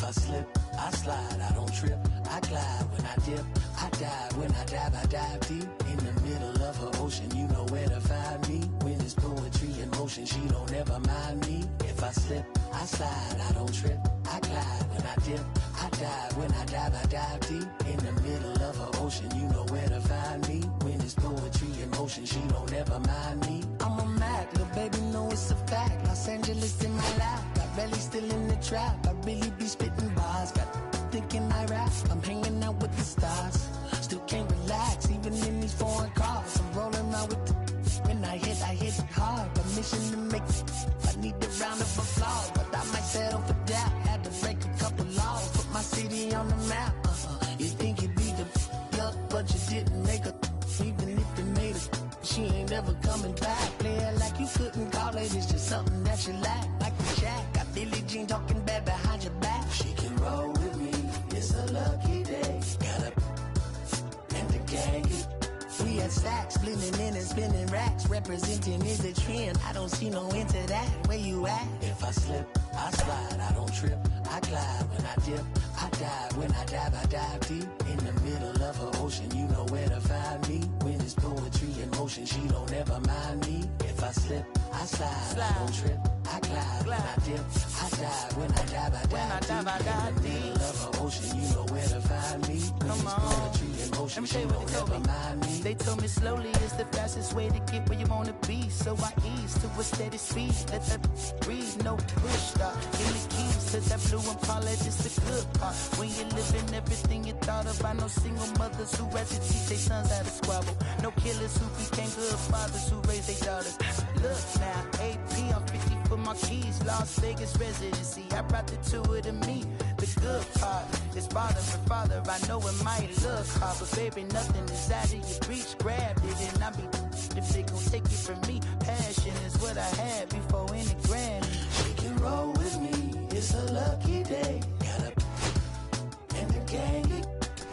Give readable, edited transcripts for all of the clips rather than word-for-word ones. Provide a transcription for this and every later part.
I slip, I slide, I don't trip, I glide when I dip, I dive when I dive deep. In the middle of an ocean, you know where to find me. When it's poetry in motion, she don't ever mind me. If I slip, I slide, I don't trip, I glide when I dip, I dive when I dive deep. In the middle of an ocean, you know where to find me. When it's poetry in motion, she don't ever mind me. I'm a Mac, little baby, know it's a fact. Los Angeles in my lap, got belly still in the trap. I really be spitting bars, got thinking I rap. I'm hanging out with the stars, still can't relax, even in these foreign cars. I'm rolling around with the when I hit it hard. Permission to make I need a round of applause, but I might settle for that. Had to break a couple laws, put my city on the map. You think you beat the up, but you didn't make a. Even if you made it, she ain't never coming back. Play it like you couldn't call it, it's just something that you lack. Like the Shaq, got Billie Jean talking bad behind your back. She can roll with me, it's a lucky day. Got a and the gang. We at stacks, blending in and spinning racks. Representing is the trend, I don't see no end to that. Where you at? If I slip, I slide, I don't trip, I glide when I dip, I dive when I dive deep. In the middle of an ocean, you know where to find me. When it's poetry in motion, she don't ever mind me. If I slip, I slide, I don't trip, I glide when I dip, I dive when I dive deep. In the middle of an ocean, you know where to find me. When it's poetry in motion, she don't ever mind me. They told me slowly is the fastest way to get where you wanna be. So I ease to a steady speed. Let that breathe, no push stop. Give me keys to that blue Impala, it's the good part. When you're living everything you thought of. I know single mothers who rather teach their sons how to squabble. No killers who became good fathers who raised their daughters. Look now, AP, I'm 50 for my keys. Las Vegas residency, I brought the two of them me. The good part is father for father. I know it might look hard, but baby, nothing is out of your reach. Grabbed it and I be if they gon' take it from me. Passion is what I had before any Grammy. She can roll with me, it's a lucky day. Got up and the gang.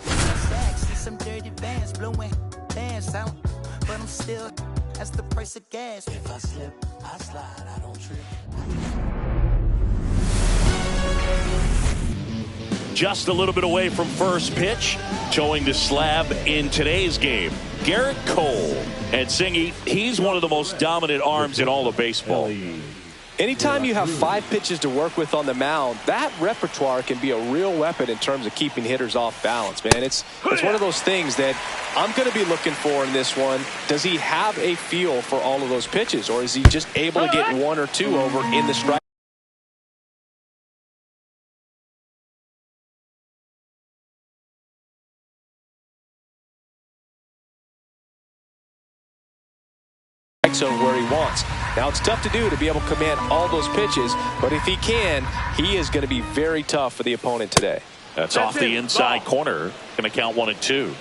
Stacks and some dirty vans blowing bands out, but I'm still that's the price of gas. If I slip, I slide, I don't trip. Just a little bit away from first pitch, showing the slab in today's game. Gerrit Cole. And Singy, he's one of the most dominant arms in all of baseball. Anytime you have 5 pitches to work with on the mound, that repertoire can be a real weapon in terms of keeping hitters off balance, man. It's one of those things that I'm going to be looking for in this one. Does he have a feel for all of those pitches, or is he just able to get 1 or 2 over in the strike zone where he wants? Now, it's tough to do to be able to command all those pitches, but if he can, he is going to be very tough for the opponent today. That's off the inside corner. Going to count 1 and 2.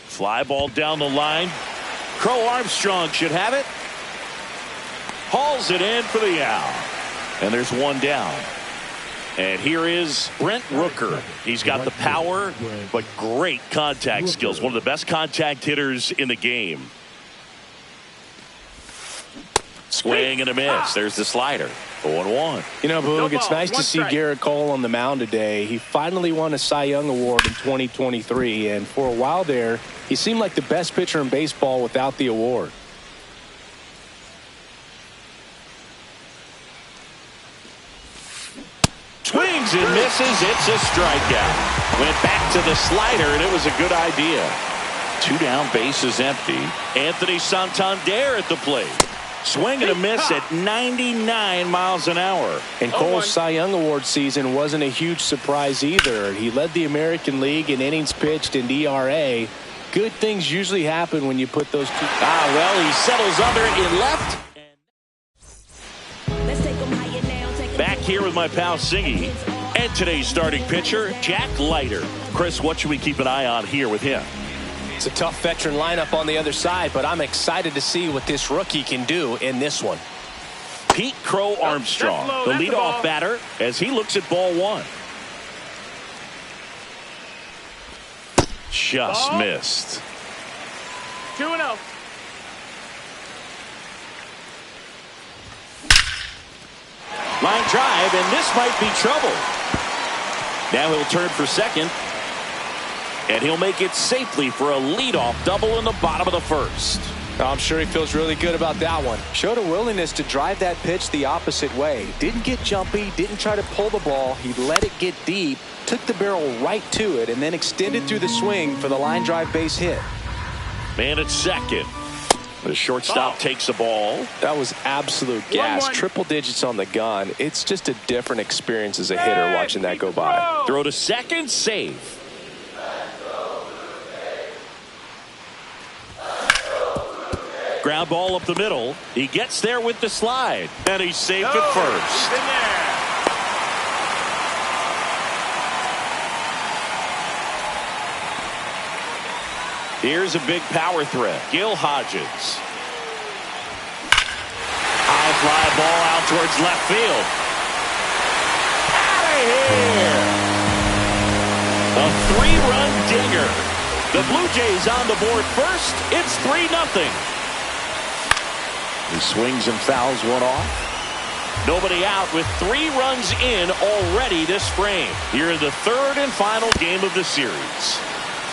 Fly ball down the line. Crow Armstrong should have it. Hauls it in for the out. And there's 1 down. And here is Brent Rooker. He's got the power, but great contact skills. One of the best contact hitters in the game. Swing and a miss. There's the slider. 0-1. You know, Boog, it's nice to see Gerrit Cole on the mound today. He finally won a Cy Young Award in 2023, and for a while there, he seemed like the best pitcher in baseball without the award. Swings and misses. It's a strikeout. Went back to the slider, and it was a good idea. 2 down, bases empty. Anthony Santander at the plate. Swing and a miss at 99 miles an hour. And Cole's Cy Young Award season wasn't a huge surprise either. He led the American League in innings pitched and ERA. Good things usually happen when you put those two. Well, he settles under it in left. Back here with my pal Singy and today's starting pitcher, Jack Leiter. Chris, what should we keep an eye on here with him? It's a tough veteran lineup on the other side, but I'm excited to see what this rookie can do in this one. Pete Crow Armstrong, the leadoff batter, as he looks at ball 1. Just missed. 2-0. Line drive, and this might be trouble. Now he'll turn for second. And he'll make it safely for a leadoff double in the bottom of the first. I'm sure he feels really good about that one. Showed a willingness to drive that pitch the opposite way. Didn't get jumpy, didn't try to pull the ball. He let it get deep, took the barrel right to it, and then extended through the swing for the line drive base hit. Man at second. The shortstop takes the ball. That was absolute gas. 1-1. Triple digits on the gun. It's just a different experience as a hitter watching that go by. Throw to second, save. Ground ball up the middle. He gets there with the slide. And he's safe at first. In there. Here's a big power threat. Gil Hodges. High fly ball out towards left field. Out of here. A 3-run dinger. The Blue Jays on the board first. It's 3-0. He swings and fouls one off. Nobody out with 3 runs in already this frame. Here in the third and final game of the series.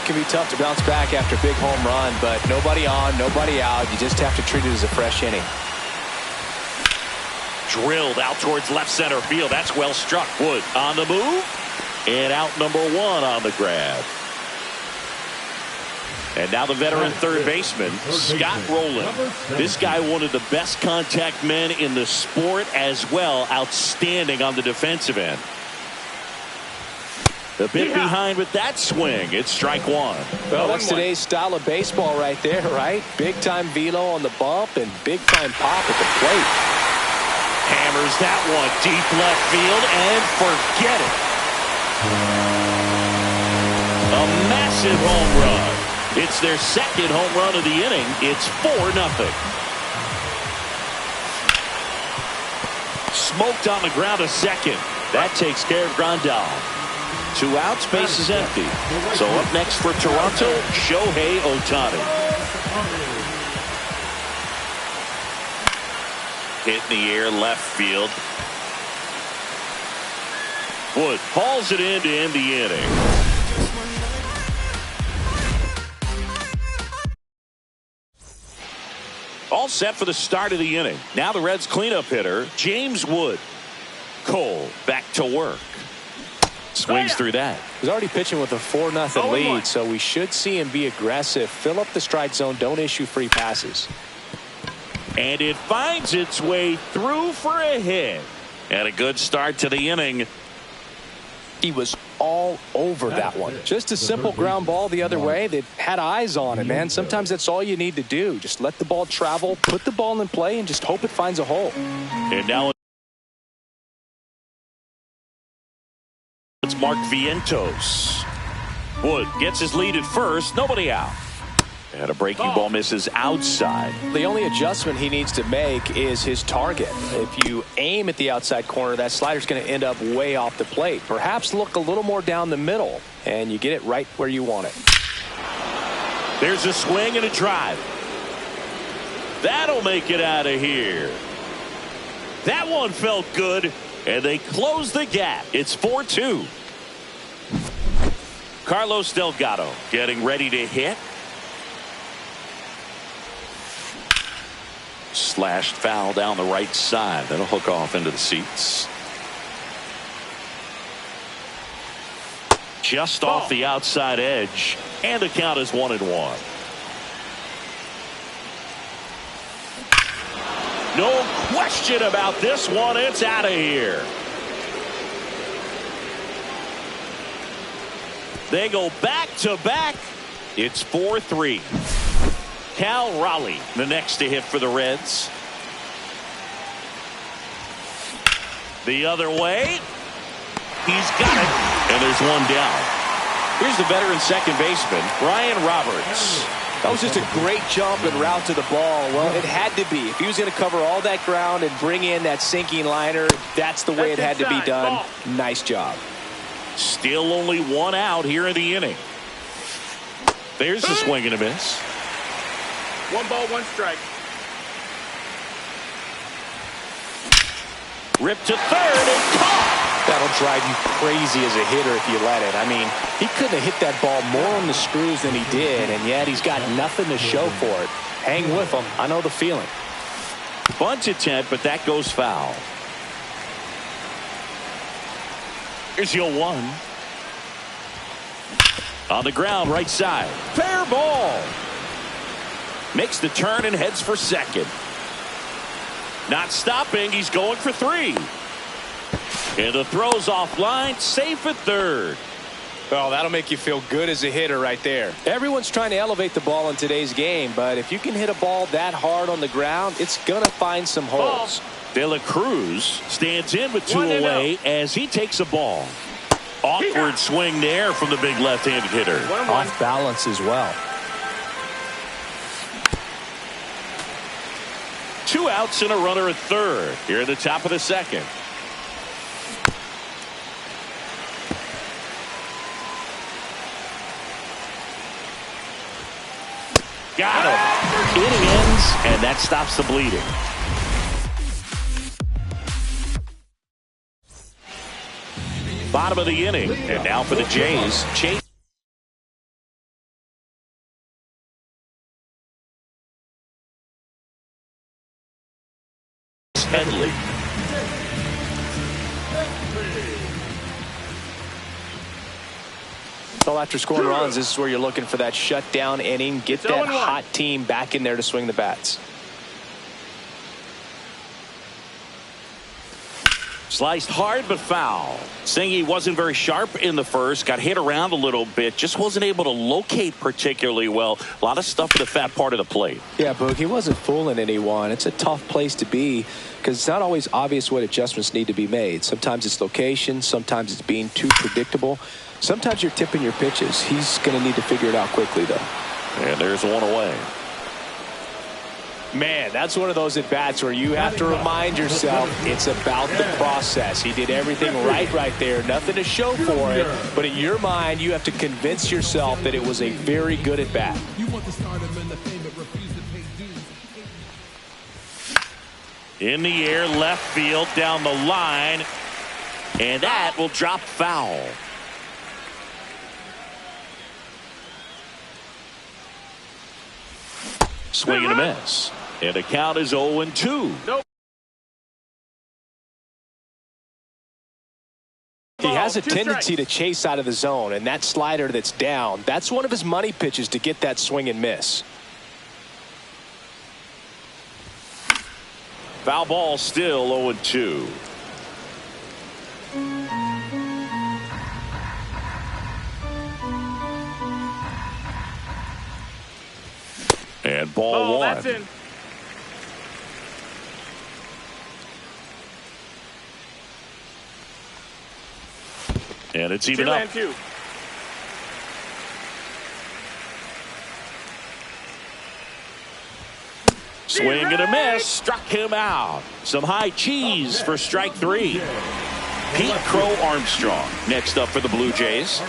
It can be tough to bounce back after a big home run, but nobody on, nobody out. You just have to treat it as a fresh inning. Drilled out towards left center field. That's well struck. Wood on the move. And out number 1 on the grab. And now the veteran third baseman, Scott Rowland. This guy, one of the best contact men in the sport as well. Outstanding on the defensive end. A bit behind with that swing. It's strike 1. Well, that's today's style of baseball right there, right? Big-time velo on the bump and big-time pop at the plate. Hammers that one deep left field and forget it. A massive home run. It's their second home run of the inning. It's 4-0. Smoked on the ground a second. That takes care of Grandal. 2 outs, base is empty. So up next for Toronto, Shohei Ohtani. Hit in the air left field. Wood hauls it in to end the inning. All set for the start of the inning. Now the Reds cleanup hitter, James Wood. Cole back to work. Swings through that. He's already pitching with a 4-0 lead, so we should see him be aggressive. Fill up the strike zone. Don't issue free passes. And it finds its way through for a hit. And a good start to the inning. He was all over that one. Just a simple ground ball the other way that had eyes on it, man. Sometimes that's all you need to do. Just let the ball travel, put the ball in play, and just hope it finds a hole. And now it's Mark Vientos. Wood gets his lead at first. Nobody out. And a breaking ball misses outside. The only adjustment he needs to make is his target. If you aim at the outside corner, that slider's going to end up way off the plate. Perhaps look a little more down the middle, and you get it right where you want it. There's a swing and a drive. That'll make it out of here. That one felt good, and they close the gap. It's 4-2. Carlos Delgado getting ready to hit. Slashed foul down the right side. That'll hook off into the seats. Just off the outside edge. And the count is 1-1. No question about this one. It's out of here. They go back to back. It's 4-3. Cal Raleigh, the next to hit for the Reds. The other way. He's got it. And there's one down. Here's the veteran second baseman, Brian Roberts. That was just a great jump and route to the ball. Well, it had to be. If he was going to cover all that ground and bring in that sinking liner, that's the way it had to be done. Nice job. Still only 1 out here in the inning. There's the swing and a miss. 1 ball, 1 strike. Ripped to third and caught. That'll drive you crazy as a hitter if you let it. I mean, he couldn't have hit that ball more on the screws than he did, and yet he's got nothing to show for it. Hang with him. I know the feeling. Bunt attempt, but that goes foul. Here's your 1. On the ground, right side. Fair ball. Makes the turn and heads for second. Not stopping. He's going for 3. And the throw's offline. Safe at third. Oh, that'll make you feel good as a hitter right there. Everyone's trying to elevate the ball in today's game, but if you can hit a ball that hard on the ground, it's going to find some holes. De La Cruz stands in with 2 away as he takes a ball. Awkward swing there from the big left-handed hitter. Off balance as well. 2 outs and a runner at third here at the top of the second. Got him. Inning ends, and that stops the bleeding. Bottom of the inning, and now for the Jays. Chase. Headley. So after scoring runs, this is where you're looking for that shutdown inning. Get that hot team back in there to swing the bats. Sliced hard but foul. Singy wasn't very sharp in the first. Got hit around a little bit. Just wasn't able to locate particularly well. A lot of stuff at the fat part of the plate. Yeah, Boog, he wasn't fooling anyone. It's a tough place to be because it's not always obvious what adjustments need to be made. Sometimes it's location. Sometimes it's being too predictable. Sometimes you're tipping your pitches. He's going to need to figure it out quickly, though. And there's 1 away. Man, that's one of those at-bats where you have to remind yourself it's about the process. He did everything right there. Nothing to show for it. But in your mind, you have to convince yourself that it was a very good at-bat. In the air, left field, down the line. And that will drop foul. Swing and a miss. And the count is 0-2. Nope. He has a tendency to chase out of the zone, and that slider that's down, that's one of his money pitches to get that swing and miss. Foul ball still 0-2. And ball 1. That's in. And it's even up. 2-2. Swing and a miss. Struck him out. Some high cheese for strike 3. Pete Crow Armstrong next up for the Blue Jays.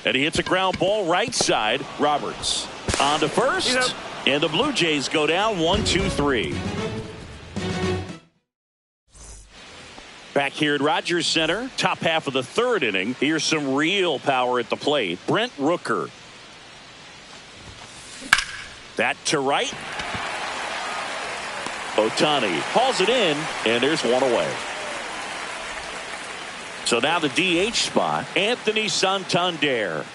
And he hits a ground ball right side. Roberts on to first. And the Blue Jays go down 1-2-3. Back here at Rogers Center, top half of the third inning. Here's some real power at the plate. Brent Rooker. That to right. Ohtani hauls it in, and there's 1 away. So now the DH spot, Anthony Santander.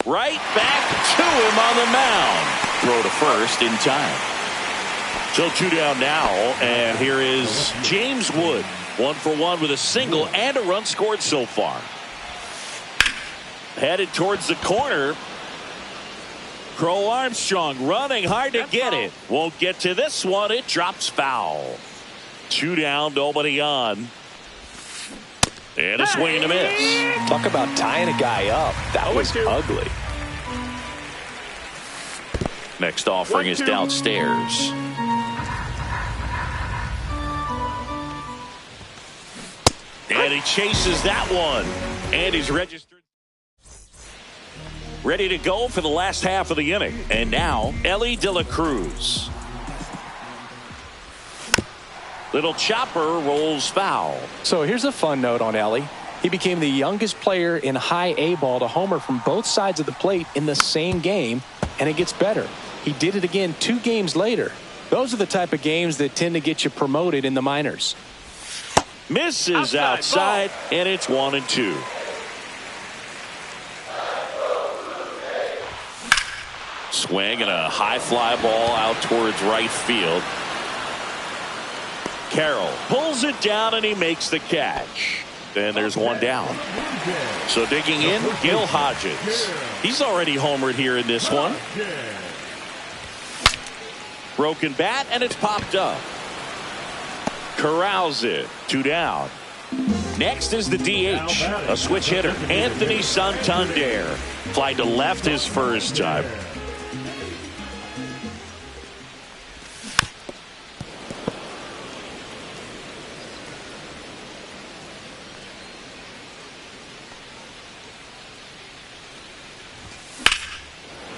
Right back to him on the mound. Throw to first in time. So 2 down now, and here is James Wood. 1 for 1 with a single and a run scored so far. Headed towards the corner. Crow Armstrong running hard to get it. Won't get to this one. It drops foul. 2 down, nobody on. And a swing and a miss. Talk about tying a guy up. That was ugly. Next offering is downstairs. And he chases that one. And he's registered. ready to go for the last half of the inning. And now, Elly De La Cruz. Little chopper rolls foul. So here's a fun note on Elly. He became the youngest player in high A ball to homer from both sides of the plate in the same game, and it gets better. He did it again 2 games later. Those are the type of games that tend to get you promoted in the minors. Misses outside and it's 1-2. Swing and a high fly ball out towards right field. Carroll pulls it down and he makes the catch. Then there's one down. So digging in, Gil Hodges. He's already homered here in this one. Broken bat and it's popped up. Corrals it. 2 down. Next is the DH, a switch hitter, Anthony Santander. Fly to left his first time.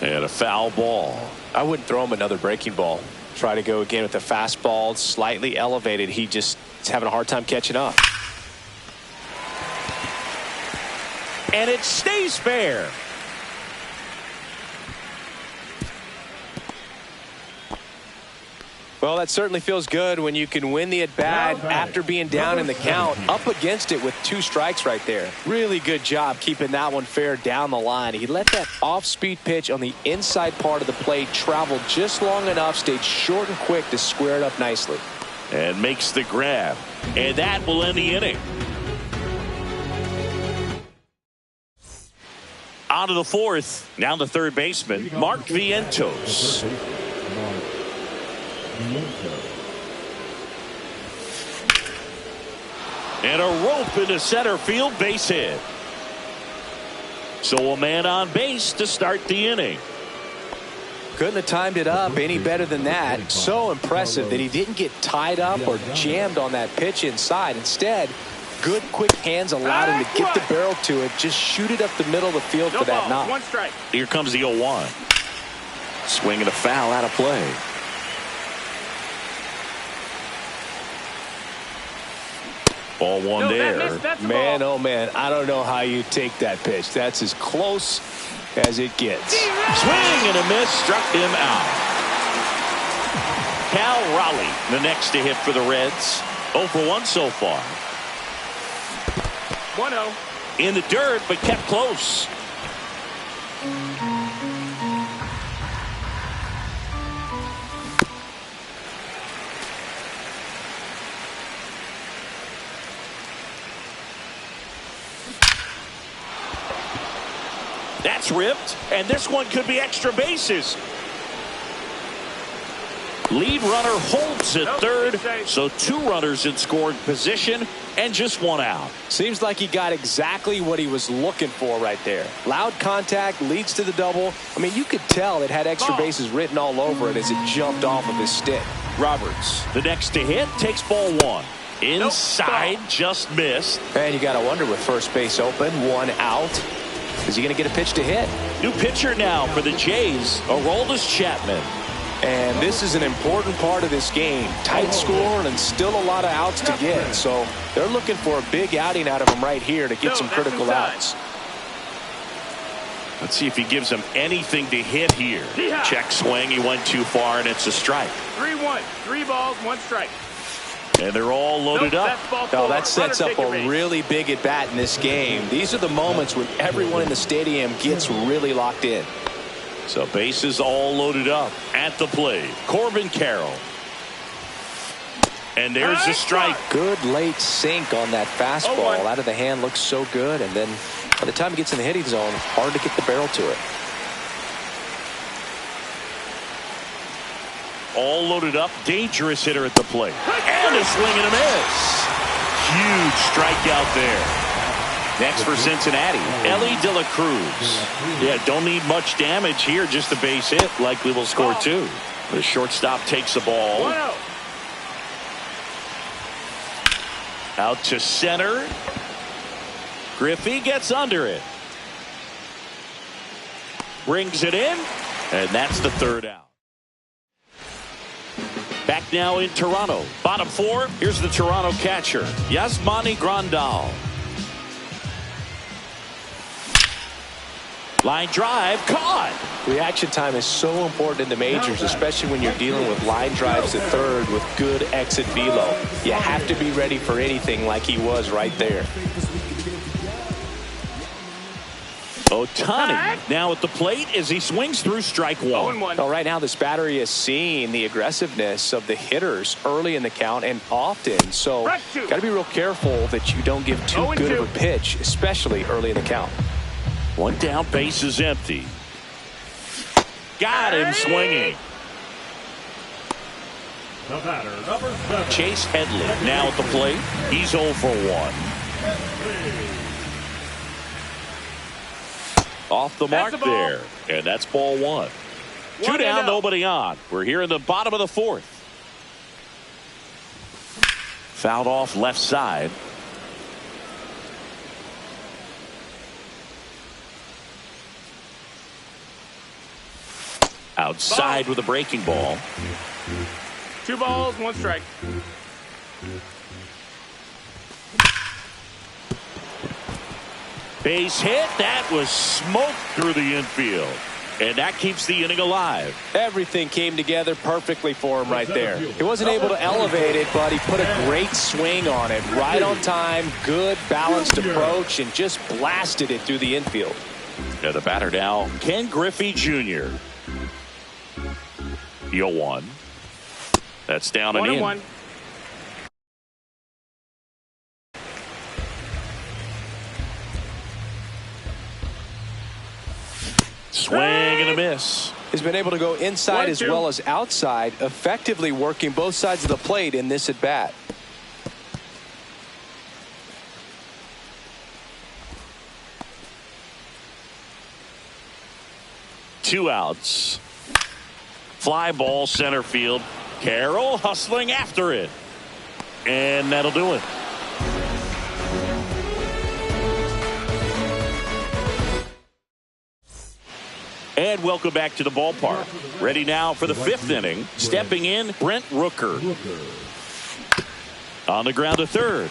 And a foul ball. I wouldn't throw him another breaking ball. Try to go again with the fastball, slightly elevated. He's having a hard time catching up. And it stays fair. Well, that certainly feels good when you can win the at-bat after being down in the count, up against it with 2 strikes right there. Really good job keeping that one fair down the line. He let that off-speed pitch on the inside part of the plate travel just long enough, stayed short and quick to square it up nicely. And makes the grab. And that will end the inning. On to the 4th. Now the third baseman, Mark Vientos. And a rope into center field, base hit. So a man on base to start the inning. Couldn't have timed it up any better than that. So impressive that he didn't get tied up or jammed on that pitch inside. Instead, good quick hands allowed him to get the barrel to it, just shoot it up the middle of the field for that knock. 1 strike. Here comes the 0-1. Swinging a foul out of play. Ball 1 there. Man, oh man, I don't know how you take that pitch. That's as close as it gets. Swing and a miss, struck him out. Cal Raleigh, the next to hit for the Reds. 0 for 1 so far. 1-0. In the dirt, but kept close. That's ripped, and this one could be extra bases. Lead runner holds at third, so 2 runners in scoring position and just 1 out. Seems like he got exactly what he was looking for right there. Loud contact leads to the double. I mean, you could tell it had extra bases written all over it as it jumped off of his stick. Roberts, the next to hit, takes ball 1. Inside, just missed. And you got to wonder with first base open, 1 out. Is he going to get a pitch to hit? New pitcher now for the Jays, Aroldis Chapman. And this is an important part of this game. Tight score and still a lot of outs to get. So they're looking for a big outing out of him right here to get some critical outs. Let's see if he gives him anything to hit here. Check swing. He went too far, and it's a strike. 3-1. 3 balls, 1 strike. And they're all loaded up. Oh, that sets up a really big at bat in this game. These are the moments when everyone in the stadium gets really locked in. So bases all loaded up at the plate. Corbin Carroll. And there's the strike. Good late sink on that fastball. Out of the hand, looks so good. And then by the time he gets in the hitting zone, hard to get the barrel to it. All loaded up. Dangerous hitter at the plate. And a swing and a miss. Huge strikeout there. Next for Cincinnati, Elly De La Cruz. Yeah, don't need much damage here. Just a base hit. Likely will score 2. The shortstop takes the ball. Out to center. Griffey gets under it. brings it in, and that's the third out. Back now in Toronto. Bottom four, here's the Toronto catcher, Yasmani Grandal. Line drive, caught. Reaction time is so important in the majors, especially when you're dealing with line drives to third with good exit velo. You have to be ready for anything like he was right there. Ohtani now at the plate as he swings through strike one. Well, right now this battery is seeing the aggressiveness of the hitters early in the count and often. So got to be real careful that you don't give too good of a pitch, especially early in the count. One down, base is empty. Got him swinging. The batter, number 7. Chase Headley now at the plate. He's 0 for 1. Off the mark there. And that's ball one. Two down, nobody on. We're here in the bottom of the fourth. Fouled off left side. Outside with a breaking ball. 2 balls, 1 strike. Base hit. That was smoked through the infield. And that keeps the inning alive. Everything came together perfectly for him right there. He wasn't able to elevate it, but he put a great swing on it. Right on time, good balanced approach, and just blasted it through the infield. Yeah, the batter now, Ken Griffey Jr. 0-1. That's down and in. 1-1. Swing and a miss. He's been able to go inside as well as outside, effectively working both sides of the plate in this at bat. Two outs. Fly ball center field. Carroll hustling after it. And that'll do it. And welcome back to the ballpark. Ready now for the fifth inning. Stepping in, Brent Rooker. On the ground to third.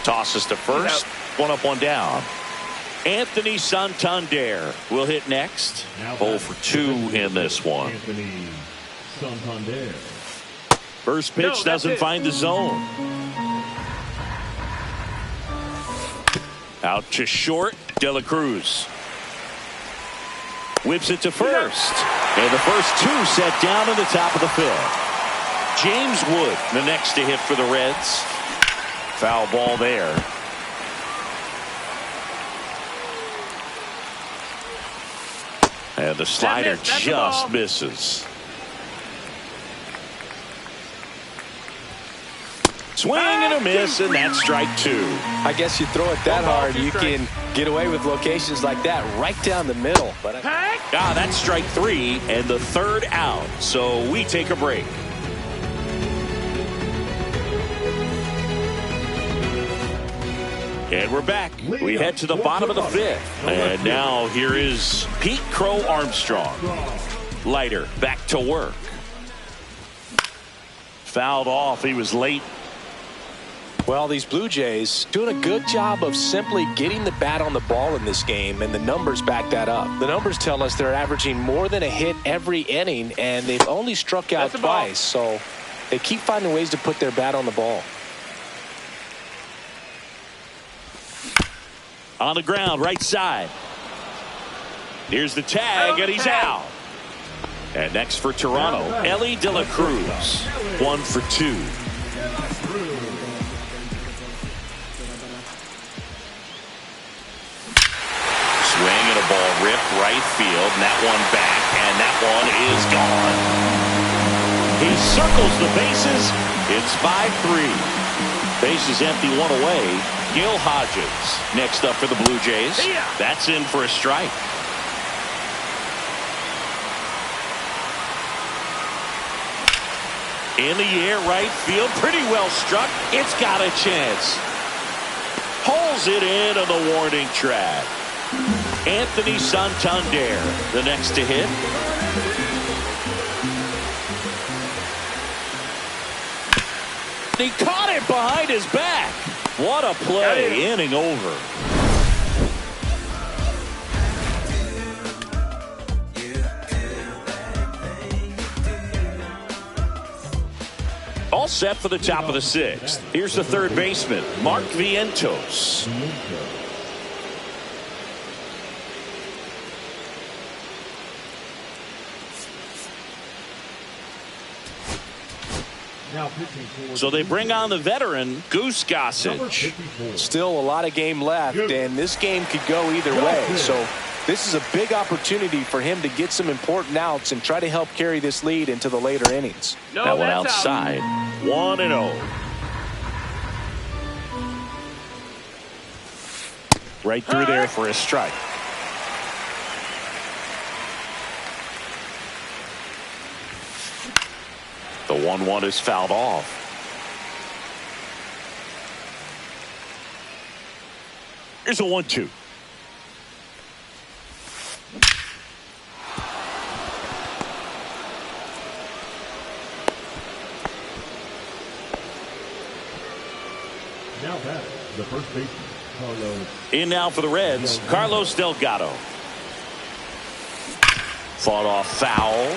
Tosses to first. 1 up, 1 down. Anthony Santander will hit next. 0 for 2 in this one. Anthony Santander. First pitch doesn't find the zone. Out to short, De La Cruz. Whips it to first. And the first 2 set down in the top of the 5th. James Wood, the next to hit for the Reds. Foul ball there. And the slider just misses. Swing and a miss, and that's strike 2. I guess you throw it that hard, you can get away with locations like that right down the middle. But that's strike 3 and the third out. So we take a break. And we're back. We head to the bottom of the 5th. And now here is Pete Crow Armstrong. Leiter back to work. Fouled off. He was late. Well, these Blue Jays doing a good job of simply getting the bat on the ball in this game, and the numbers back that up. The numbers tell us they're averaging more than a hit every inning, and they've only struck out twice. So they keep finding ways to put their bat on the ball. On the ground, right side. Here's the tag, and he's out. And next for Toronto, Elly De La Cruz. 1 for 2. Swing and a ball ripped right field, and that one back, and that one is gone. He circles the bases. It's 5-3. Bases empty, 1 away. Gil Hodges next up for the Blue Jays. That's in for a strike. In the air, right field, pretty well struck. It's got a chance. Pulls it in on the warning track. Anthony Santander, the next to hit. He caught it behind his back. What a play, inning over. All set for the top of the sixth. Here's the third baseman, Mark Vientos. So they bring on the veteran, Goose Gossage. Still a lot of game left, and this game could go either way. So this is a big opportunity for him to get some important outs and try to help carry this lead into the later innings. No, that one outside. 1-0. Right through there for a strike. The 1-1 is fouled off. Here's a 1-2. Now back, the first baseman, Carlos. In now for the Reds, Carlos Delgado. Fought off foul.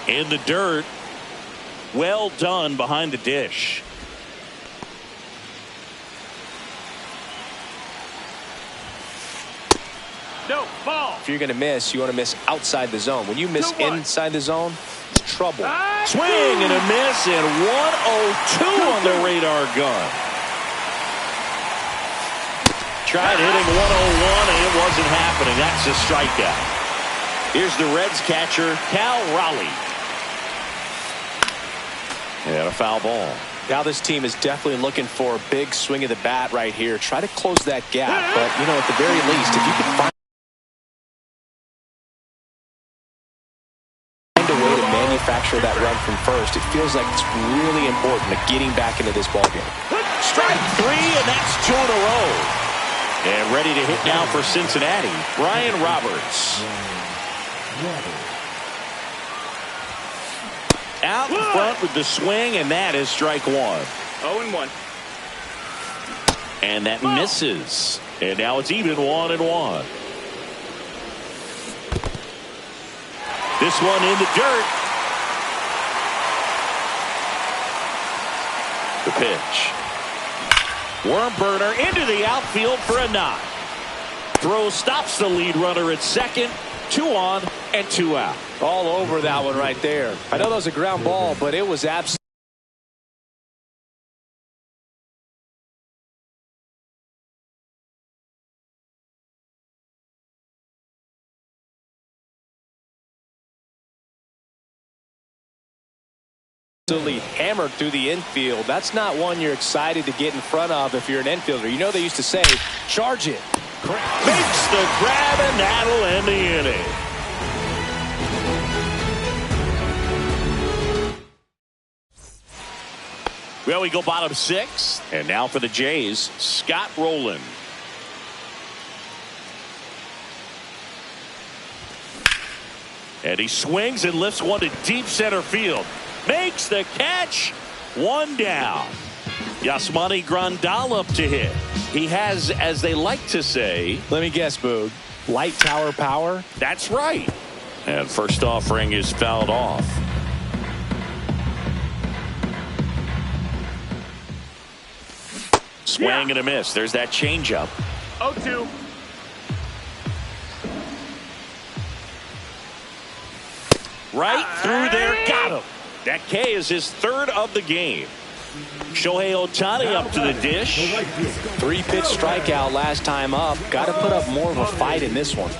In the dirt. Well done behind the dish. No, ball. If you're going to miss, you want to miss outside the zone. When you miss inside the zone, it's trouble. Swing and a miss, and 102 on the radar gun. Tried hitting 101, and it wasn't happening. That's a strikeout. Here's the Reds catcher, Cal Raleigh. And a foul ball. Now this team is definitely looking for a big swing of the bat right here. Try to close that gap, but, you know, at the very least, if you can find a way to manufacture that run from first, it feels like it's really important to getting back into this ballgame. Strike three, and that's 2 in a row. And ready to hit now for Cincinnati, Brian Roberts. Out in front with the swing, and that is strike one. 0-1. And that misses. And now it's even 1-1. This one in the dirt. The pitch. Worm burner into the outfield for a knock. Throw stops the lead runner at second. 2 on and 2 out. All over that one right there. I know that was a ground ball, but it was absolutely hammered through the infield. That's not one you're excited to get in front of if you're an infielder. You know they used to say, charge it. Makes the grab, and that'll end the inning. Well, we go bottom 6. And now for the Jays, Scott Rowland. And he swings and lifts one to deep center field. Makes the catch. 1 down. Yasmani Grandal up to hit. He has, as they like to say, let me guess, Boog, light tower power? That's right. And first offering is fouled off. Swing and a miss. There's that changeup. 0-2. Right through there. Got him. That K is his 3rd of the game. Shohei Ohtani up to the dish. 3-pitch strikeout last time up. Got to put up more of a fight in this one.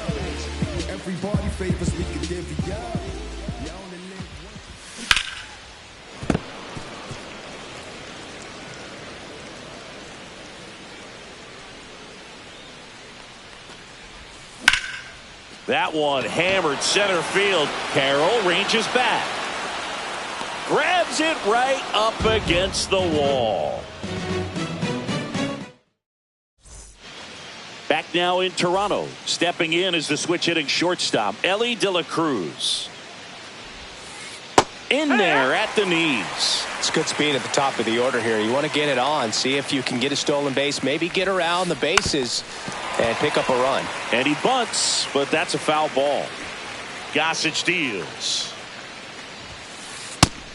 That one hammered center field. Carroll ranges back. Grabs it right up against the wall. Back now in Toronto. Stepping in is the switch hitting shortstop, Elly De La Cruz. In there at the knees. It's good speed at the top of the order here. You want to get it on, see if you can get a stolen base, maybe get around the bases and pick up a run. And he bunts, but that's a foul ball. Gossage deals.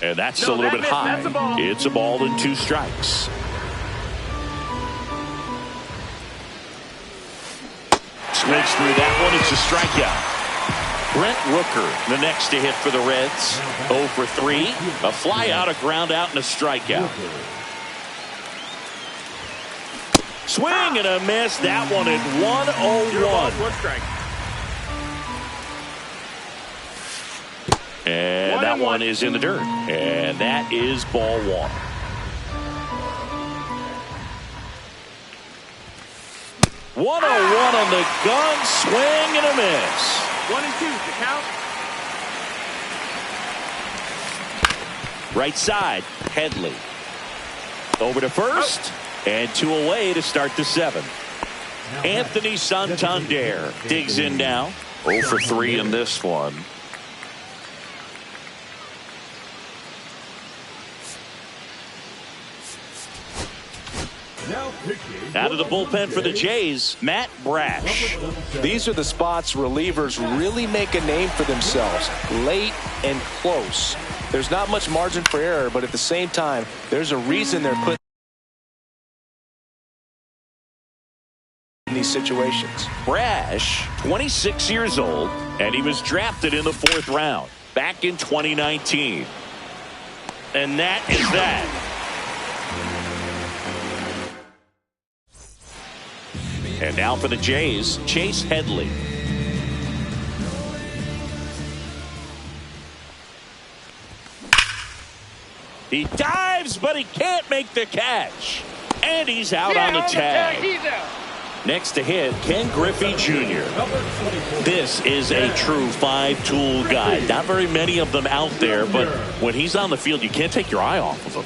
And that's a little bit high. It's a ball and 2 strikes. Swings through that one. It's a strikeout. Brent Rooker, the next to hit for the Reds. 0 for 3. A fly out, a ground out, and a strikeout. Swing and a miss. That one at 1-0-1. 1 strike. And that one is in the dirt. And that is ball 1. One on the gun. Swing and a miss. 1 and 2 to count. Right side, Headley. Over to first, and 2 away to start the 7th. Anthony Santander digs in now. 0 for 3 in this one. Out of the bullpen for the Jays, Matt Brash. These are the spots relievers really make a name for themselves. Late and close. There's not much margin for error, but at the same time, there's a reason they're put in these situations. Brash, 26 years old, and he was drafted in the 4th round back in 2019. And that is that. And now for the Jays, Chase Headley. He dives, but he can't make the catch. And he's out on the tag. He's out. Next to hit, Ken Griffey Jr. This is a true 5-tool guy. Not very many of them out there, but when he's on the field, you can't take your eye off of him.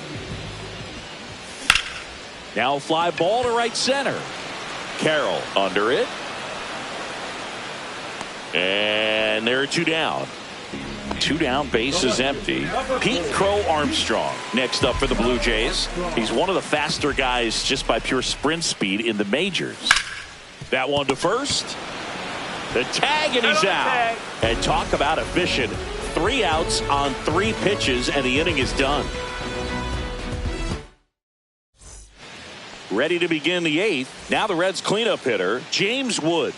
Now a fly ball to right center. Carroll under it. And there are 2 down. 2 down, base is empty. Pete Crow Armstrong next up for the Blue Jays. He's one of the faster guys just by pure sprint speed in the majors. That one to first. The tag, and he's out. And talk about efficient. 3 outs on 3 pitches, and the inning is done. Ready to begin the 8th. Now the Reds cleanup hitter, James Wood.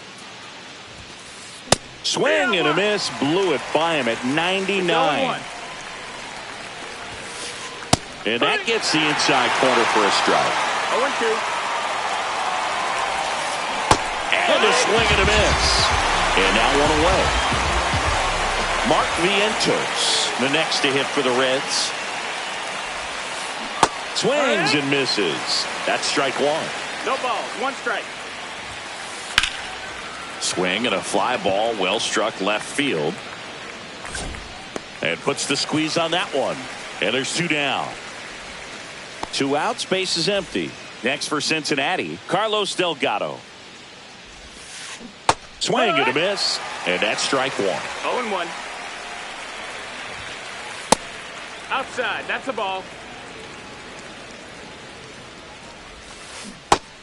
Swing and a miss. Blew it by him at 99. And that gets the inside corner for a strike. 0-2. And a swing and a miss. And now 1 away. Mark Vientos, the next to hit for the Reds. Swings and misses. That's strike 1. No balls. 1 strike. Swing and a fly ball, well struck left field. And puts the squeeze on that one. And there's 2 down. 2 outs, base is empty. Next for Cincinnati, Carlos Delgado. Swing and a miss. And that's strike 1. 0-1. Outside. That's a ball.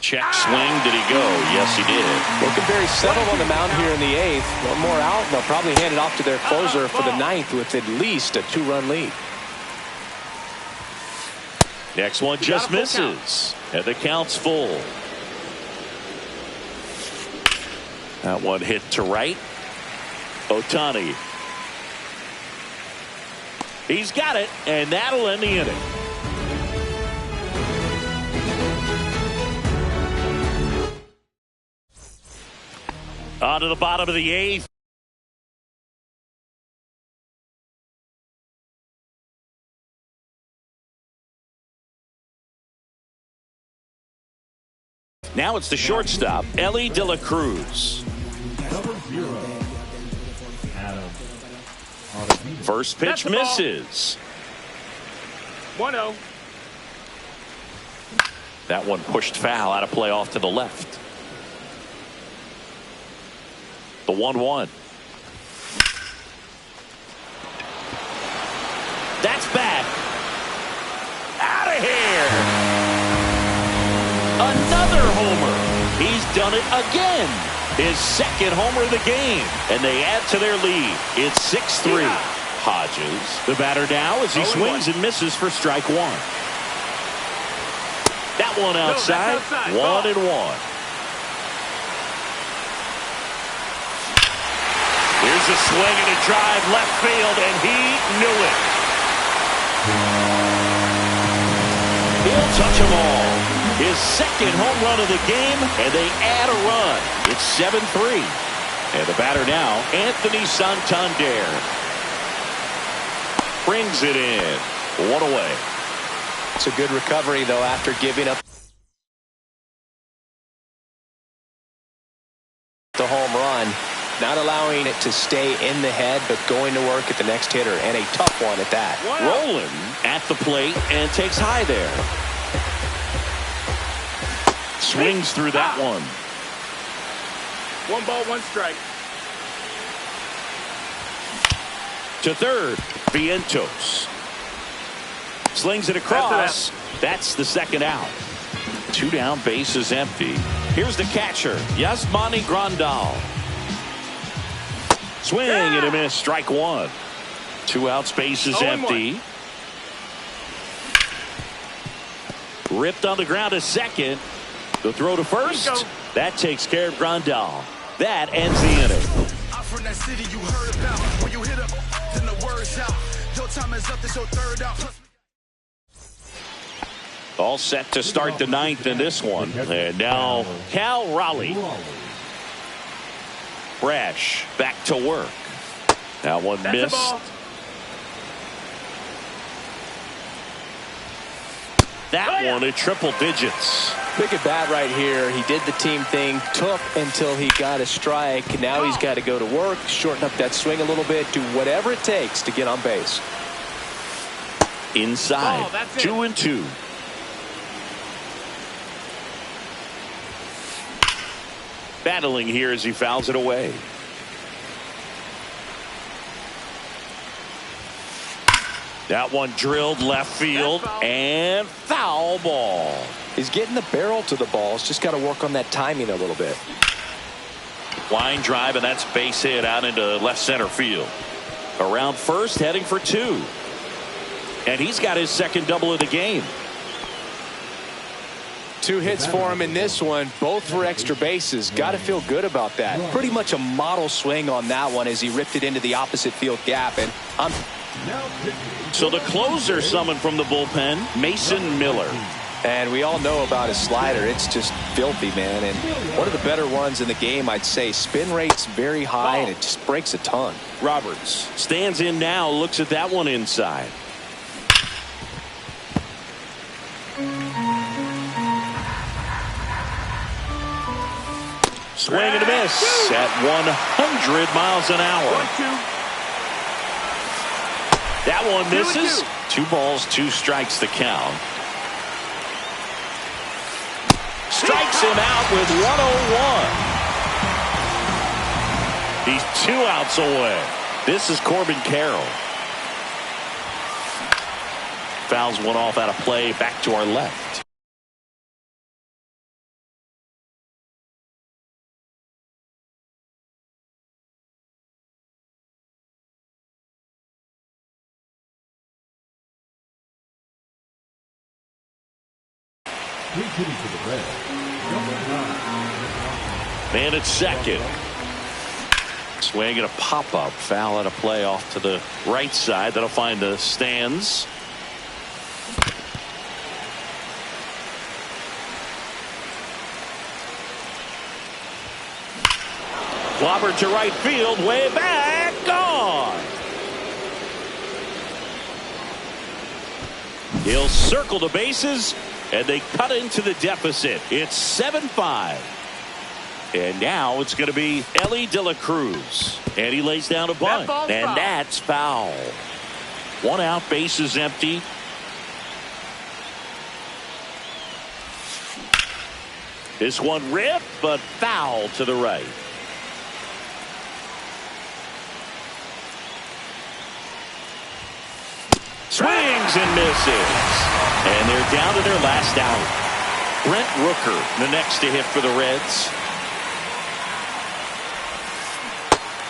Check swing. Did he go? Yes, he did. Looking very settled on the mound here in the 8th. 1 more out, and they'll probably hand it off to their closer for the 9th with at least a 2-run lead. Next one just misses. And the count's full. That one hit to right. Ohtani. He's got it, and that'll end the inning. On to the bottom of the 8th. Now it's the shortstop, Elly De La Cruz. First pitch misses. 1-0. That one pushed foul out of play off to the left. The 1-1. That's back. Out of here. Another homer. He's done it again. His second homer of the game. And they add to their lead. It's 6-3. Hodges, the batter now as he swings and misses for strike one. That one outside. 1-1. Here's a swing and a drive left field, and he knew it. He'll touch them all. His second home run of the game, and they add a run. It's 7-3. And the batter now, Anthony Santander. Brings it in. One away. It's a good recovery, though, after giving up the home run. Not allowing it to stay in the head, but going to work at the next hitter, and a tough one at that. Rolling at the plate and takes high there. Swings through that one. 1 ball, 1 strike. To third, Vientos. Slings it across. That's the second out. 2 down, base is empty. Here's the catcher, Yasmani Grandal. Swing and a miss, strike one. 2 outs, base is empty. Ripped on the ground to second. The throw to first. That takes care of Grandal. That ends the inning. I'm from that city you heard about. When you hit up, then the word's out. Your time is up, this your third out. All set to start the 9th in this one. And now Cal Raleigh. Brash back to work. That one missed. That one at triple digits. Big at bat right here. He did the team thing, took until he got a strike. Now he's got to go to work, shorten up that swing a little bit, do whatever it takes to get on base. Inside, 2-2. Battling here as he fouls it away. That one drilled left field and foul ball. He's getting the barrel to the ball. He's just got to work on that timing a little bit. Line drive, and that's base hit out into left center field. Around first, heading for 2. And he's got his second double of the game. 2 hits for him in this one, both for extra bases. Got to feel good about that. Pretty much a model swing on that one as he ripped it into the opposite field gap. And so the closer summoned from the bullpen, Mason Miller. And we all know about his slider. It's just filthy, man. And one of the better ones in the game, I'd say. Spin rate's very high, and it just breaks a ton. Roberts stands in now, looks at that one inside. Swing and a miss at 100 miles an hour. 1-2. That one misses. 2 balls, 2 strikes the count. Strikes him out with 101. He's 2 outs away. This is Corbin Carroll. Fouls one off out of play, back to our left. Man at second. Swing and a pop-up. Foul out of play off to the right side. That'll find the stands. Clobber to right field. Way back. Gone. He'll circle the bases. And they cut into the deficit. It's 7-5. And now it's going to be Elly De La Cruz. And he lays down a bunt. And foul. That's foul. 1 out, bases empty. This one ripped, but foul to the right. Swings and misses. And they're down to their last out. Brent Rooker, the next to hit for the Reds.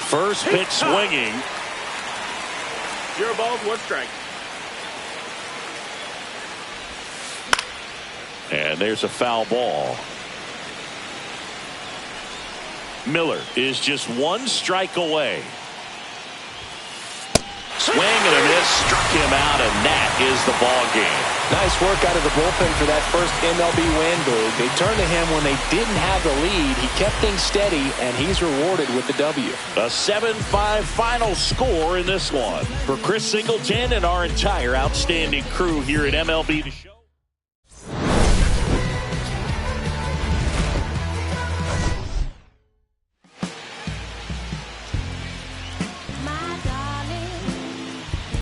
First pitch swinging. 0 balls, 1 strike. And there's a foul ball. Miller is just 1 strike away. Swing and a miss, struck him out, and that is the ball game. Nice work out of the bullpen for that first MLB win, Boog. They turned to him when they didn't have the lead. He kept things steady, and he's rewarded with the W. A 7-5 final score in this one. For Chris Singleton and our entire outstanding crew here at MLB The Show.